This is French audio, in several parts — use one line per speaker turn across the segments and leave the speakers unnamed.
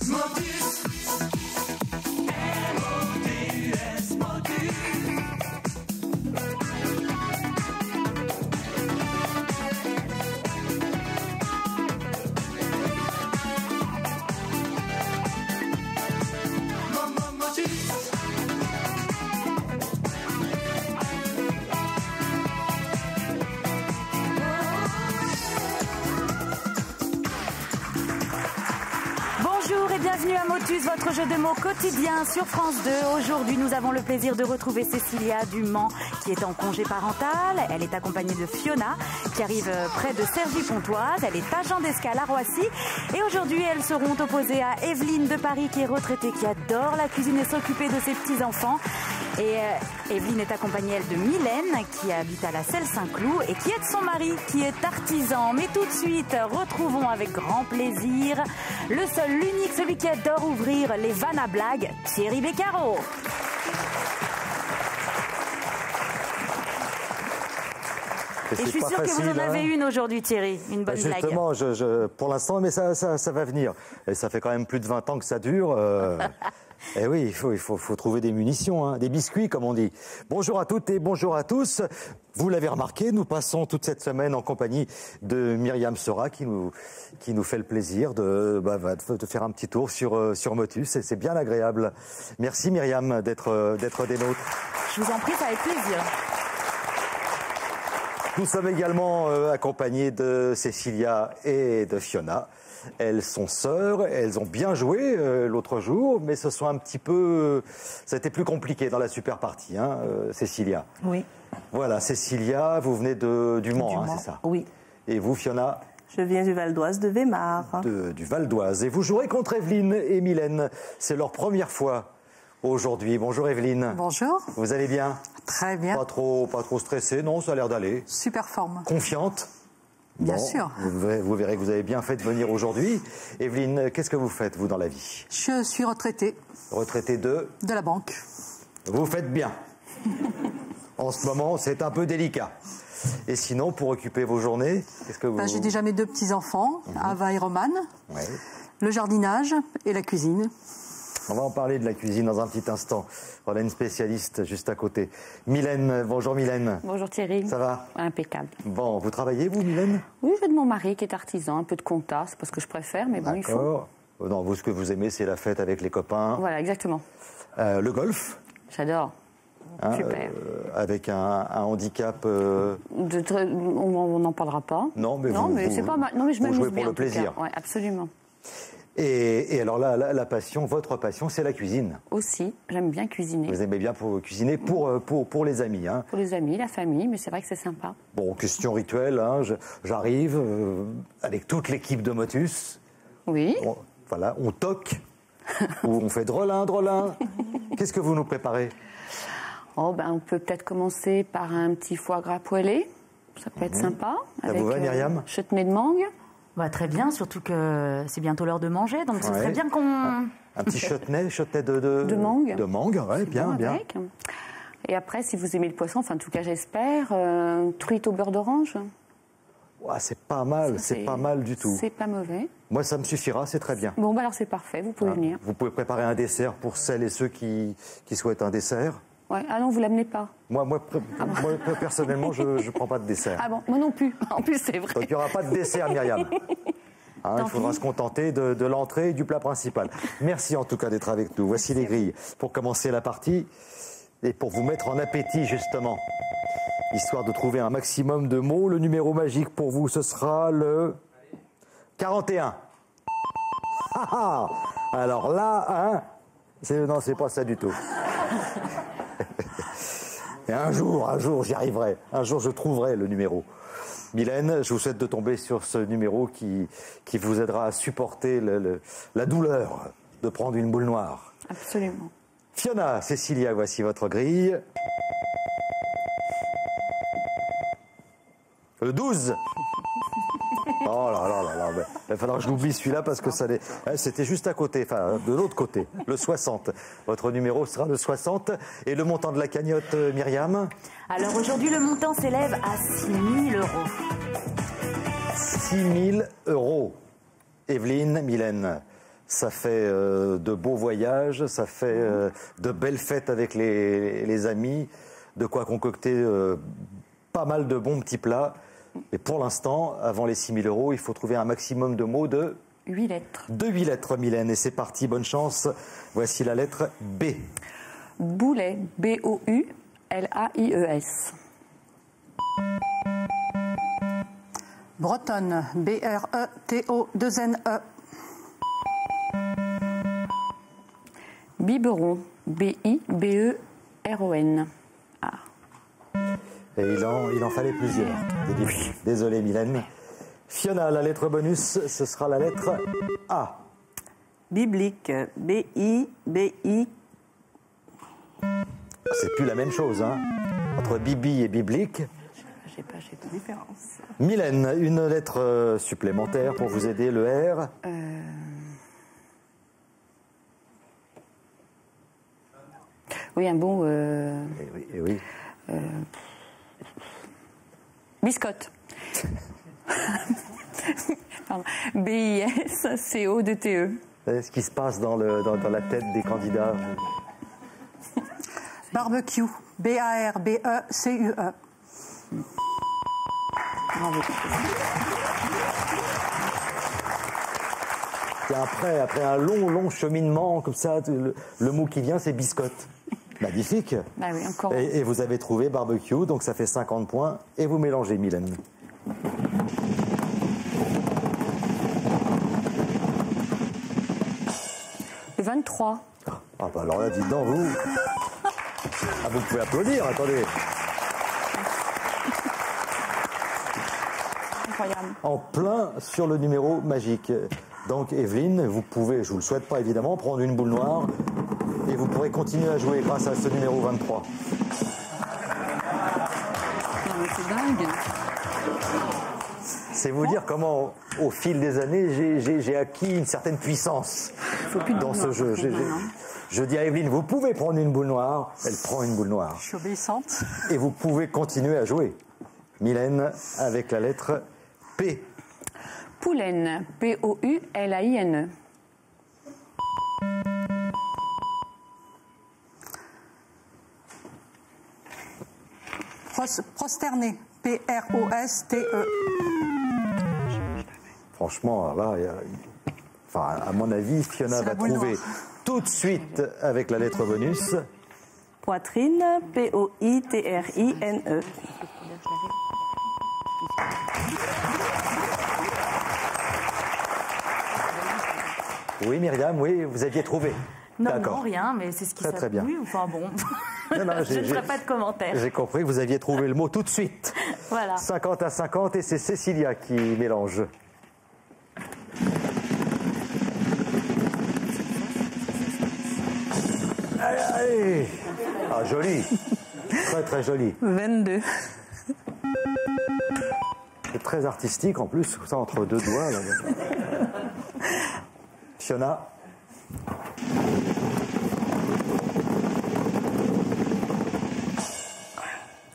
Motus, M-O-T-U-S, Motus.
Bonjour et bienvenue à Motus, votre jeu de mots quotidien sur France 2. Aujourd'hui, nous avons le plaisir de retrouver Cécilia du Mans qui est en congé parental. Elle est accompagnée de Fiona qui arrive près de Cergy-Pontoise. Elle est agent d'escale à Roissy. Et aujourd'hui, elles seront opposées à Evelyne de Paris qui est retraitée, qui adore la cuisine et s'occuper de ses petits-enfants. Et Evelyne est accompagnée, elle, de Mylène, qui habite à la Selle-Saint-Cloud et qui est de son mari, qui est artisan. Mais tout de suite, retrouvons avec grand plaisir le seul, l'unique, celui qui adore ouvrir les vannes à blagues, Thierry Beccaro. Et je suis sûre que vous en avez une aujourd'hui, Thierry, une bonne blague.
Justement, pour l'instant, mais ça va venir. Et ça fait quand même plus de 20 ans que ça dure. Et oui, il faut trouver des munitions, hein, des biscuits, comme on dit. Bonjour à toutes et bonjour à tous. Vous l'avez remarqué, nous passons toute cette semaine en compagnie de Myriam Sera, qui nous fait le plaisir de faire un petit tour sur Motus. Et c'est bien agréable. Merci Myriam d'être des nôtres.
Je vous en prie, ça fait plaisir.
Nous sommes également accompagnés de Cécilia et de Fiona. Elles sont sœurs, elles ont bien joué l'autre jour, mais ça a été plus compliqué dans la super partie, hein, Cécilia.
Oui.
Voilà, Cécilia, vous venez du Mans, hein, c'est ça?
Oui.
Et vous, Fiona?
Je viens du Val d'Oise, de Weimar.
Du Val d'Oise. Et vous jouerez contre Evelyne et Mylène. C'est leur première fois aujourd'hui. Bonjour Evelyne.
Bonjour.
Vous allez bien?
Très bien.
Pas trop stressée, non? Ça a l'air d'aller.
Super forme.
Confiante?
Bien
bon,
sûr.
Vous verrez que vous avez bien fait de venir aujourd'hui. Evelyne, qu'est-ce que vous faites, vous, dans la vie?
Je suis retraitée.
Retraitée de
la banque.
Vous faites bien. En ce moment, c'est un peu délicat. Et sinon, pour occuper vos journées, qu'est-ce que vous...
J'ai déjà mes 2 petits-enfants, Ava et Roman,
ouais.
Le jardinage et la cuisine.
On va en parler de la cuisine dans un petit instant. On a une spécialiste juste à côté. Mylène, bonjour Mylène.
Bonjour Thierry.
Ça va?
Impeccable.
Bon, vous travaillez vous Mylène?
Oui, j'ai de mon mari qui est artisan, un peu de compta, c'est pas ce que je préfère, mais bon, il faut.
D'accord. Non, vous, ce que vous aimez, c'est la fête avec les copains.
Voilà, exactement.
Le golf?
J'adore.
Hein,
super.
Avec un handicap...
On n'en parlera pas.
Non, mais
c'est pas mal. Non, mais je m'amuse bien.
Vous jouez pour le plaisir.
Oui, absolument.
Et alors là, la passion, votre passion, c'est la cuisine.
Aussi, j'aime bien cuisiner.
Vous aimez bien cuisiner pour les amis, hein?
Pour les amis, la famille, mais c'est vrai que c'est sympa.
Bon, question rituelle, hein, j'arrive avec toute l'équipe de Motus.
Oui.
Voilà, on toque, ou on fait drôlin. Qu'est-ce que vous nous préparez?
On peut peut-être commencer par un petit foie gras poêlé. Ça peut être sympa.
Ça vous va, Myriam?
Chutney de mangue.
Très bien, surtout que c'est bientôt l'heure de manger, donc ce serait bien qu'on...
Un petit chutney de
mangue.
De mangue, ouais, bien.
Et après, si vous aimez le poisson, enfin en tout cas j'espère, truite au beurre d'orange.
Ouais, c'est pas mal, c'est pas mal du tout.
C'est pas mauvais.
Moi, ça me suffira, c'est très bien.
Bon, alors c'est parfait, vous pouvez venir.
Vous pouvez préparer un dessert pour celles et ceux qui souhaitent un dessert.
Ouais. Ah non, vous l'amenez pas.
Moi, personnellement, je prends pas de dessert.
Ah bon, moi non plus. En plus, c'est vrai.
Donc il n'y aura pas de dessert, Myriam. Il faudra se contenter de l'entrée et du plat principal. Merci en tout cas d'être avec nous. Voici les grilles pour commencer la partie et pour vous mettre en appétit justement. Histoire de trouver un maximum de mots. Le numéro magique pour vous, ce sera le 41. Alors là, hein, non, c'est pas ça du tout. Et un jour, j'y arriverai. Un jour, je trouverai le numéro. Mylène, je vous souhaite de tomber sur ce numéro qui vous aidera à supporter la douleur de prendre une boule noire.
Absolument.
Fiona, Cécilia, voici votre grille. Le 12. Oh là là là là, il va falloir que je l'oublie celui-là parce que c'était juste à côté, enfin de l'autre côté, le 60. Votre numéro sera le 60. Et le montant de la cagnotte, Myriam?
Alors aujourd'hui, le montant s'élève à 6 000 €.
6 000 €. Evelyne, Mylène, Ça fait de beaux voyages, ça fait de belles fêtes avec les amis, de quoi concocter pas mal de bons petits plats. Et pour l'instant, avant les 6 000 €, il faut trouver un maximum de mots de
8 lettres.
8 lettres, Mylène. Et c'est parti, bonne chance. Voici la lettre B.
Boulet, B-O-U-L-A-I-E-S.
Bretonne, B-R-E-T-O-2-N-E.
Biberon, B-I-B-E-R-O-N. Ah.
Et il en fallait plusieurs. Désolé, Mylène. Fiona, la lettre bonus, ce sera la lettre A.
Biblique, B-I-B-I.
C'est plus la même chose, hein. Entre Bibi et biblique.
J'ai pas de différence.
Mylène, une lettre supplémentaire pour vous aider, le R.
Oui, un bon...
Eh oui.
Biscotte. Pardon. B-I-S-C-O-2-T-E.
Ce qui se passe dans la tête des candidats.
Barbecue, B-A-R-B-E-C-U-E.
Bravo.
Et après un long cheminement, comme ça, le mot qui vient, c'est biscotte. Magnifique.
Bah oui, encore.
Et vous avez trouvé barbecue, donc ça fait 50 points. Et vous mélangez, Mylène.
Le 23.
Ah bah alors là, dites donc, vous. Ah, vous pouvez applaudir, attendez.
Incroyable.
En plein sur le numéro magique. Donc, Evelyne, vous pouvez, je vous le souhaite pas évidemment, prendre une boule noire et vous pourrez continuer à jouer grâce à ce numéro 23.
Non, mais c'est dingue.
C'est vous dire comment, au fil des années, j'ai acquis une certaine puissance dans ce jeu. Je dis à Evelyne, vous pouvez prendre une boule noire. Elle prend une boule noire.
Je suis obéissante.
Et vous pouvez continuer à jouer. Mylène, avec la lettre P.
Poulaine, P-O-U-L-A-I-N-E.
Prosterné, P-R-O-S-T-E.
Franchement, là, à mon avis, Fiona
C'est
va
la boule
trouver
noire.
tout de suite avec la lettre bonus.
Poitrine, P-O-I-T-R-I-N-E.
Oui, Myriam, oui, vous aviez trouvé.
Non,
D'accord.
non, rien, mais c'est ce qui
Très bien.
Oui, enfin bon.
Non, non,
Je ne ferai pas de commentaires.
J'ai compris que vous aviez trouvé le mot tout de suite.
Voilà.
50 à 50 et c'est Cécilia qui mélange. Allez, allez. Ah, joli. Très, très joli.
22.
C'est très artistique en plus, ça entre deux doigts. Là. Fiona.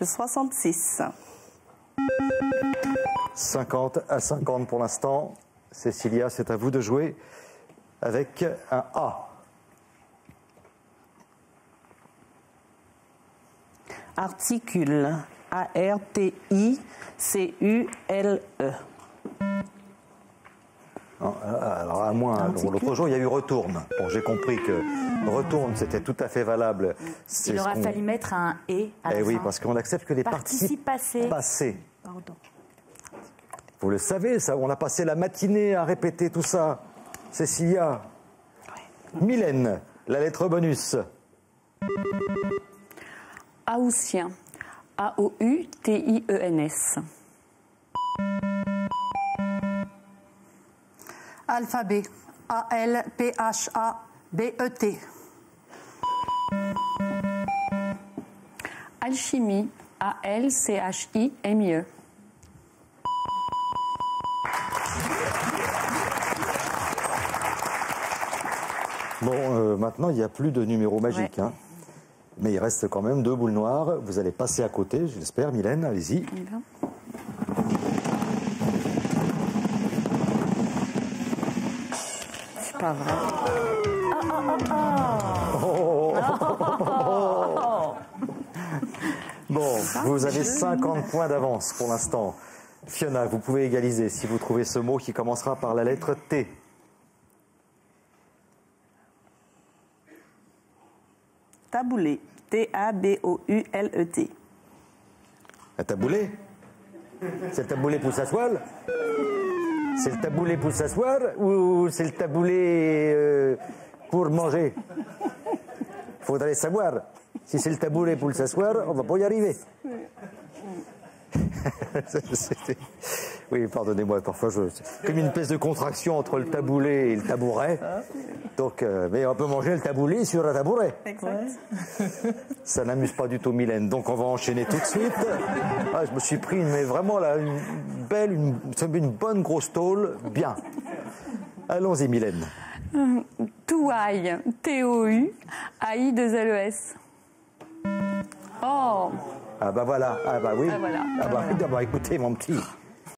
Le 66.
50 à 50 pour l'instant. Cécilia, c'est à vous de jouer avec un A.
Articule, A-R-T-I-C-U-L-E.
Non, alors à moins, l'autre jour il y a eu retourne. Bon, j'ai compris que retourne c'était tout à fait valable. C'est
Il aura
ce qu'on-
fallu mettre un « et » à la
Eh oui,
fin.
parce qu'on accepte que les
Participe
participes
passé.
passés. Vous le savez, ça, on a passé la matinée à répéter tout ça. Cécilia. Mylène, la lettre bonus.
Haussien, A-O-U-T-I-E-N-S.
Alphabet, A-L-P-H-A-B-E-T.
Alchimie, A-L-C-H-I-M-I-E.
Bon, maintenant, il n'y a plus de numéro magique.
Ouais.
Hein. Mais il reste quand même 2 boules noires. Vous allez passer à côté, j'espère. Mylène, allez-y.
On y va. Pas vrai.
Bon, vous avez 50 points d'avance pour l'instant. Fiona, vous pouvez égaliser si vous trouvez ce mot qui commencera par la lettre T.
Taboulé. T-A-B-O-U-L-E-T.
Un taboulé? C'est le taboulé pour s'asseoir? C'est le taboulé pour s'asseoir ou c'est le taboulé pour manger? Faudrait savoir. Si c'est le taboulé pour s'asseoir, on va pas y arriver. Oui, pardonnez-moi, parfois c'est comme une espèce de contraction entre le taboulé et le tabouret. Donc, mais on peut manger le taboulé sur un tabouret.
Exact.
Ça n'amuse pas du tout Mylène, donc on va enchaîner tout de suite. Ah, je me suis pris mais vraiment là, une bonne grosse tôle, bien. Allons-y Mylène.
Touaille. T-O-U-A-I-2-L-E-S. Oh,
Ah bah voilà, ah bah oui.
Ah, voilà.
Ah bah écoutez mon petit,